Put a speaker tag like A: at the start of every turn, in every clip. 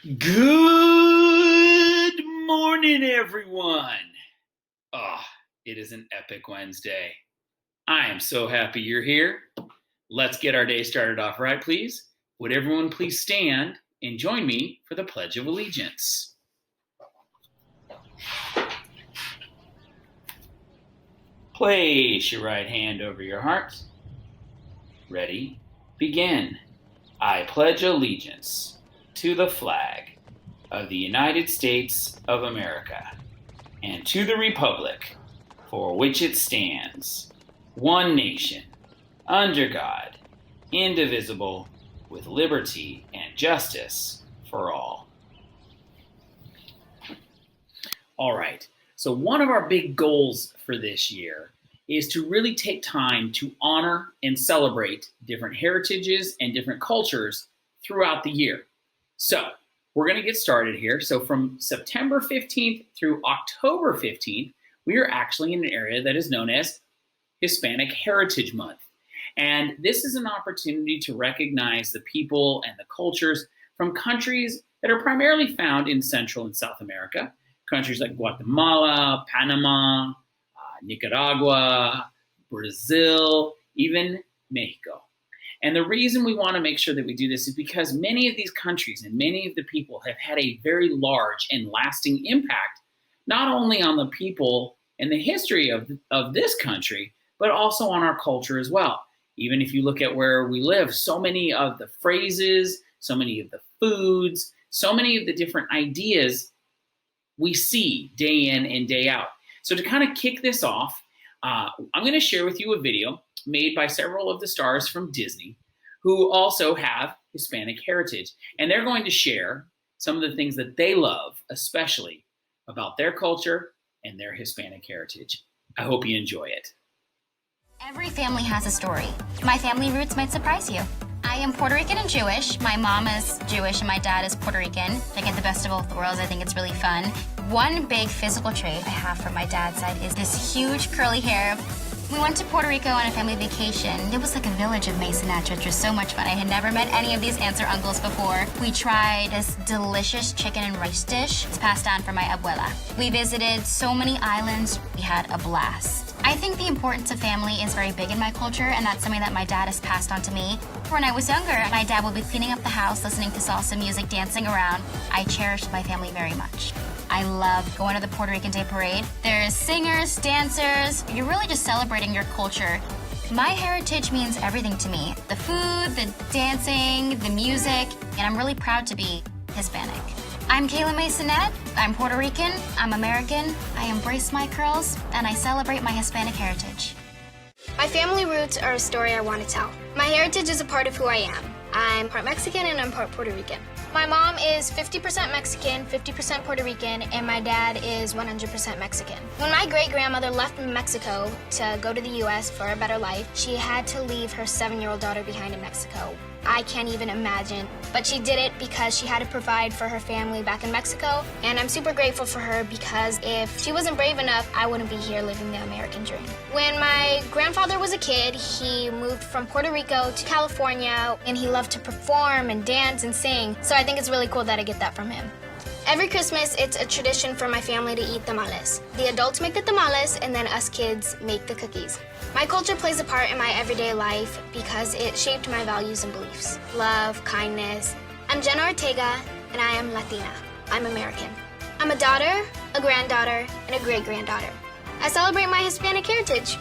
A: Good morning, everyone. It is an epic Wednesday. I am so happy you're here. Let's get our day started off right, please. Would everyone please stand and join me for the Pledge of Allegiance? Place your right hand over your heart. Ready? Begin. I pledge allegiance to the flag of the United States of America and to the republic for which it stands, one nation, under God, indivisible, with liberty and justice for all. All right, so one of our big goals for this year is to really take time to honor and celebrate different heritages and different cultures throughout the year. So we're going to get started here. So from September 15th through October 15th, we are actually in an area that is known as Hispanic Heritage Month. And this is an opportunity to recognize the people and the cultures from countries that are primarily found in Central and South America, countries like Guatemala, Panama, Nicaragua, Brazil, even Mexico. And the reason we want to make sure that we do this is because many of these countries and many of the people have had a very large and lasting impact, not only on the people and the history of this country, but also on our culture as well. Even if you look at where we live, so many of the phrases, so many of the foods, so many of the different ideas we see day in and day out. So to kind of kick this off, I'm going to share with you a video made by several of the stars from Disney who also have Hispanic heritage. And they're going to share some of the things that they love, especially about their culture and their Hispanic heritage. I hope you enjoy it.
B: Every family has a story. My family roots might surprise you. I am Puerto Rican and Jewish. My mom is Jewish and my dad is Puerto Rican. I get the best of both worlds. I think it's really fun. One big physical trait I have from my dad's side is this huge curly hair. We went to Puerto Rico on a family vacation. It was like a village of Masonette, which was so much fun. I had never met any of these aunts or uncles before. We tried this delicious chicken and rice dish. It's passed down from my abuela. We visited so many islands. We had a blast. I think the importance of family is very big in my culture, and that's something that my dad has passed on to me. When I was younger, my dad would be cleaning up the house, listening to salsa music, dancing around. I cherished my family very much. I love going to the Puerto Rican Day Parade. There's singers, dancers. You're really just celebrating your culture. My heritage means everything to me. The food, the dancing, the music, and I'm really proud to be Hispanic. I'm Kayla Masonette. I'm Puerto Rican. I'm American. I embrace my curls, and I celebrate my Hispanic heritage.
C: My family roots are a story I want to tell. My heritage is a part of who I am. I'm part Mexican and I'm part Puerto Rican. My mom is 50% Mexican, 50% Puerto Rican, and my dad is 100% Mexican. When my great-grandmother left Mexico to go to the U.S. for a better life, she had to leave her 7-year-old daughter behind in Mexico. I can't even imagine, but she did it because she had to provide for her family back in Mexico, and I'm super grateful for her because if she wasn't brave enough, I wouldn't be here living the American dream. When my grandfather was a kid, he moved from Puerto Rico to California, and he loved to perform and dance and sing, so I think it's really cool that I get that from him. Every Christmas, it's a tradition for my family to eat tamales. The adults make the tamales, and then us kids make the cookies. My culture plays a part in my everyday life because it shaped my values and beliefs. Love, kindness. I'm Jenna Ortega, and I am Latina. I'm American. I'm a daughter, a granddaughter, and a great-granddaughter. I celebrate my Hispanic heritage.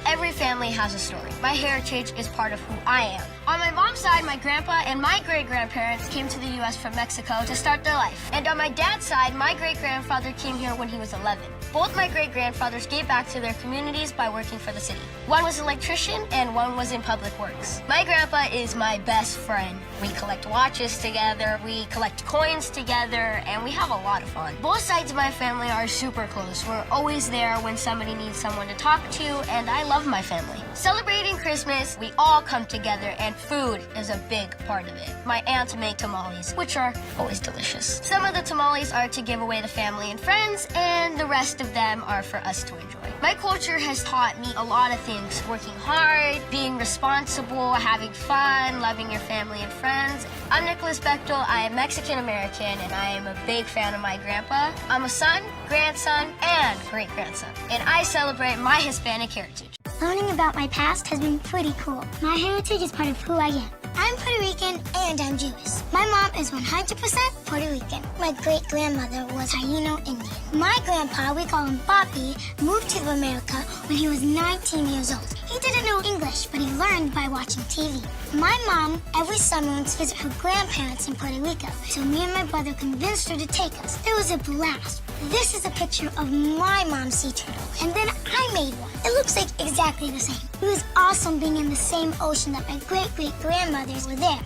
D: Every family has a story. My heritage is part of who I am. On my mom's side, my grandpa and my great-grandparents came to the U.S. from Mexico to start their life. And on my dad's side, my great-grandfather came here when he was 11. Both my great-grandfathers gave back to their communities by working for the city. One was an electrician and one was in public works. My grandpa is my best friend. We collect watches together, we collect coins together, and we have a lot of fun. Both sides of my family are super close. We're always there when somebody needs someone to talk to, and I love my family. Celebrating Christmas, we all come together, and food is a big part of it. My aunts make tamales, which are always delicious. Some of the tamales are to give away to family and friends, and the rest of them are for us to enjoy. My culture has taught me a lot of things. Working hard, being responsible, having fun, loving your family and friends. I'm Nicholas Bechtel. I am Mexican-American, and I am a big fan of my grandpa. I'm a son, grandson, and great-grandson, and I celebrate my Hispanic heritage.
E: Learning about my past has been pretty cool. My heritage is part of who I am. I'm Puerto Rican and I'm Jewish. My mom is 100% Puerto Rican. My great-grandmother was Taino Indian. My grandpa, we call him Papi, moved to America when he was 19 years old. He didn't know English, but he learned by watching TV. My mom, every summer, went to visit her grandparents in Puerto Rico, so me and my brother convinced her to take us. It was a blast. This is a picture of my mom's sea turtle, and then I made one. It looks like exactly the same. It was awesome being in the same ocean that my great-great-grandmothers were there.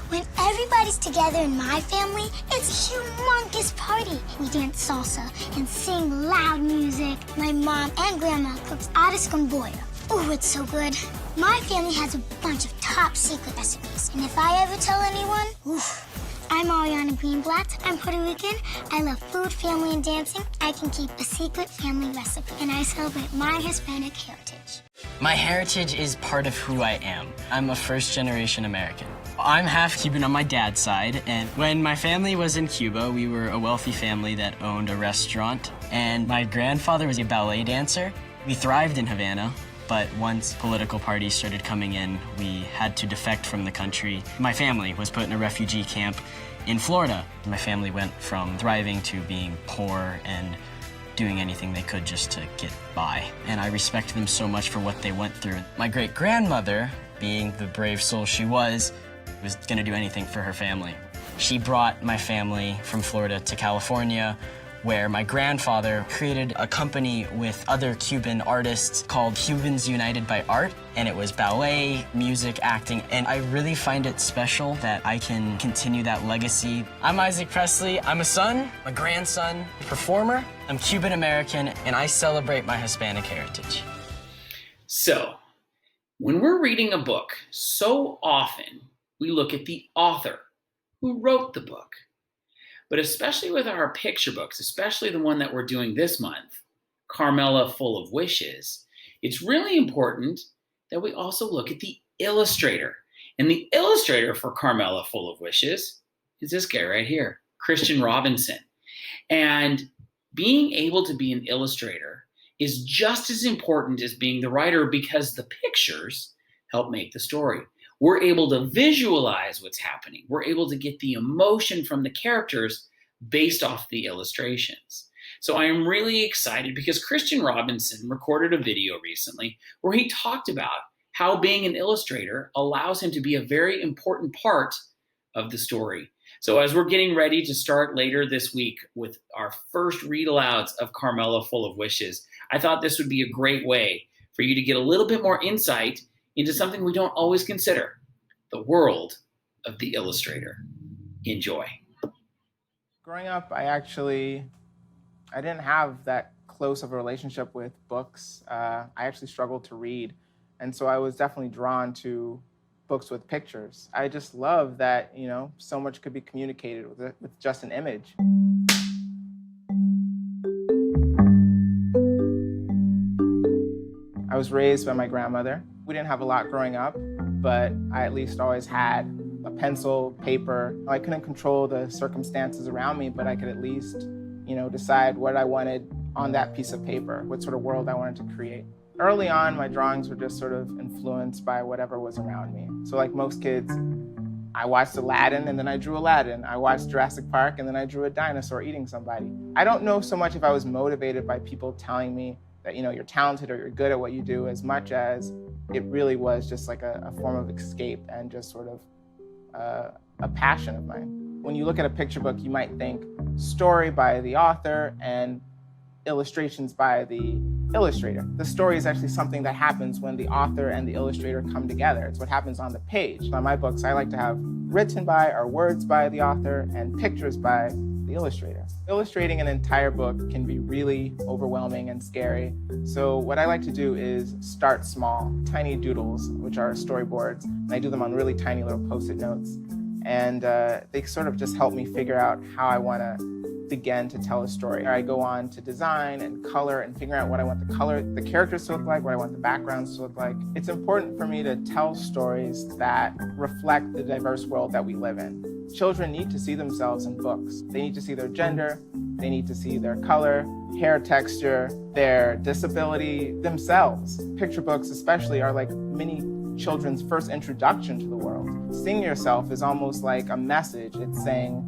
E: When everybody's together in my family, it's a humongous party. We dance salsa and sing loud music. My mom and grandma cooks arroz con bollo. Oh, it's so good. My family has a bunch of top secret recipes, and if I ever tell anyone, oof. I'm Ariana Greenblatt. I'm Puerto Rican. I love food, family, and dancing. I can keep a secret family recipe, and I celebrate my Hispanic heritage.
F: My heritage is part of who I am. I'm a first-generation American. I'm half Cuban on my dad's side, and when my family was in Cuba, we were a wealthy family that owned a restaurant, and my grandfather was a ballet dancer. We thrived in Havana, but once political parties started coming in, we had to defect from the country. My family was put in a refugee camp in Florida. My family went from thriving to being poor and doing anything they could just to get by. And I respect them so much for what they went through. My great-grandmother, being the brave soul she was gonna do anything for her family. She brought my family from Florida to California, where my grandfather created a company with other Cuban artists called Cubans United by Art, and it was ballet, music, acting, and I really find it special that I can continue that legacy. I'm Isaac Presley. I'm a son, a grandson, performer. I'm Cuban American, and I celebrate my Hispanic heritage.
A: So, when we're reading a book, so often we look at the author who wrote the book. But especially with our picture books, especially the one that we're doing this month, Carmela Full of Wishes, it's really important that we also look at the illustrator. And the illustrator for Carmela Full of Wishes is this guy right here, Christian Robinson. And being able to be an illustrator is just as important as being the writer because the pictures help make the story. We're able to visualize what's happening. We're able to get the emotion from the characters based off the illustrations. So I am really excited because Christian Robinson recorded a video recently where he talked about how being an illustrator allows him to be a very important part of the story. So as we're getting ready to start later this week with our first read alouds of Carmela Full of Wishes, I thought this would be a great way for you to get a little bit more insight into something we don't always consider, the world of the illustrator. Enjoy.
G: Growing up, I didn't have that close of a relationship with books. I actually struggled to read. And so I was definitely drawn to books with pictures. I just love that, so much could be communicated with just an image. I was raised by my grandmother. We didn't have a lot growing up, but I at least always had a pencil, paper. I couldn't control the circumstances around me, but I could at least, decide what I wanted on that piece of paper, what sort of world I wanted to create. Early on, my drawings were just sort of influenced by whatever was around me. So like most kids, I watched Aladdin and then I drew Aladdin. I watched Jurassic Park and then I drew a dinosaur eating somebody. I don't know so much if I was motivated by people telling me that, you're talented or you're good at what you do, as much as it really was just like a form of escape and just sort of a passion of mine. When you look at a picture book, you might think story by the author and illustrations by the illustrator. The story is actually something that happens when the author and the illustrator come together. It's what happens on the page. On my books, I like to have written by or words by the author and pictures by the illustrator. Illustrating an entire book can be really overwhelming and scary. So what I like to do is start small, tiny doodles, which are storyboards, and I do them on really tiny little Post-it notes. And they sort of just help me figure out how I want to begin to tell a story. I go on to design and color and figure out what I want the characters to look like, what I want the backgrounds to look like. It's important for me to tell stories that reflect the diverse world that we live in. Children need to see themselves in books. They need to see their gender, they need to see their color, hair texture, their disability, themselves. Picture books especially are like mini children's first introduction to the world. Seeing yourself is almost like a message. It's saying,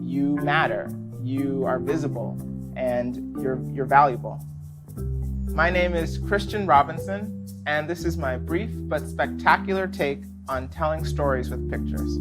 G: you matter, you are visible, and you're valuable. My name is Christian Robinson, and this is my brief but spectacular take on telling stories with pictures.